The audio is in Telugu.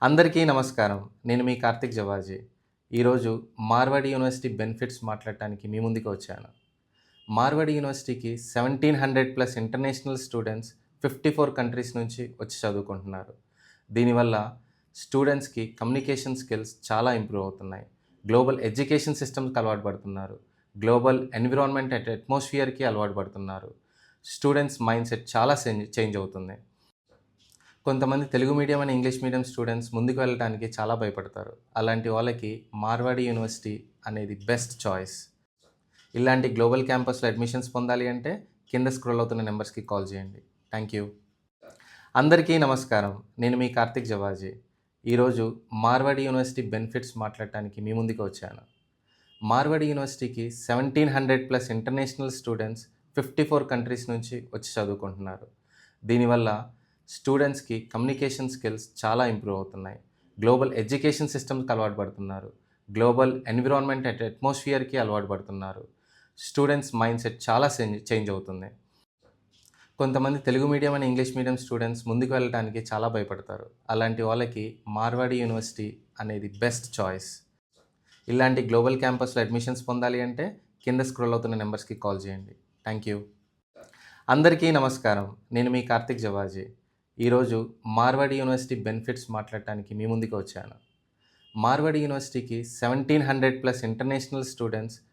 అందరికీ నమస్కారం. నేను మీ కార్తిక్ జవాజీ. ఈరోజు మార్వాడి యూనివర్సిటీ బెనిఫిట్స్ మాట్లాడటానికి మీ ముందుకు వచ్చాను. మార్వాడి యూనివర్సిటీకి 1700+ ఇంటర్నేషనల్ స్టూడెంట్స్ 54 కంట్రీస్ నుంచి వచ్చి చదువుకుంటున్నారు. దీనివల్ల స్టూడెంట్స్‌కి కమ్యూనికేషన్ స్కిల్స్ చాలా ఇంప్రూవ్ అవుతున్నాయి. గ్లోబల్ ఎడ్యుకేషన్ సిస్టమ్‌కి అలవాటు పడుతున్నారు. గ్లోబల్ ఎన్విరాన్మెంట్ అట్మాస్ఫియర్‌కి అలవాటు పడుతున్నారు. స్టూడెంట్స్ మైండ్‌సెట్ చాలా చేంజ్ అవుతుంది. కొంతమంది Telugu medium and English medium students ముందుకు వెళ్ళడానికి చాలా భయపడతారు. అలాంటి వాళ్ళకి మార్వాడి యూనివర్సిటీ అనేది బెస్ట్ చాయిస్. ఇలాంటి గ్లోబల్ క్యాంపస్‌లో అడ్మిషన్స్ పొందాలి అంటే కింద స్క్రోల్ అవుతున్న నెంబర్స్‌కి కాల్ చేయండి. Thank you. అందరికీ నమస్కారం. నేను మీ కార్తిక్ జవాజీ. ఈరోజు మార్వాడి యూనివర్సిటీ బెనిఫిట్స్ మాట్లాడటానికి మీ ముందుకు వచ్చాను. మార్వాడి యూనివర్సిటీకి 1700+ ఇంటర్నేషనల్ స్టూడెంట్స్ 54 కంట్రీస్ నుంచి వచ్చి చదువుకుంటున్నారు. దీనివల్ల స్టూడెంట్స్‌కి కమ్యూనికేషన్ స్కిల్స్ చాలా ఇంప్రూవ్ అవుతున్నాయి. గ్లోబల్ ఎడ్యుకేషన్ సిస్టమ్‌కి అలవాటు పడుతున్నారు. గ్లోబల్ ఎన్విరాన్మెంట్ అట్మాస్ఫియర్‌కి అలవాటు పడుతున్నారు. స్టూడెంట్స్ మైండ్‌సెట్ చాలా చేంజ్ అవుతుంది. కొంతమంది Telugu medium and English medium students ముందుకు వెళ్ళడానికి చాలా భయపడతారు. అలాంటి వాళ్ళకి మార్వాడి యూనివర్సిటీ అనేది బెస్ట్ చాయిస్. ఇలాంటి గ్లోబల్ క్యాంపస్‌లో అడ్మిషన్స్ పొందాలి అంటే కింద స్క్రోల్ అవుతున్న నెంబర్స్‌కి కాల్ చేయండి. Thank you. అందరికీ నమస్కారం. నేను మీ కార్తిక్ జవాజీ. ఈరోజు మార్వాడి యూనివర్సిటీ బెనిఫిట్స్ మాట్లాడటానికి మీ ముందుకు వచ్చాను. మార్వాడి యూనివర్సిటీకి 1700+ ఇంటర్నేషనల్ స్టూడెంట్స్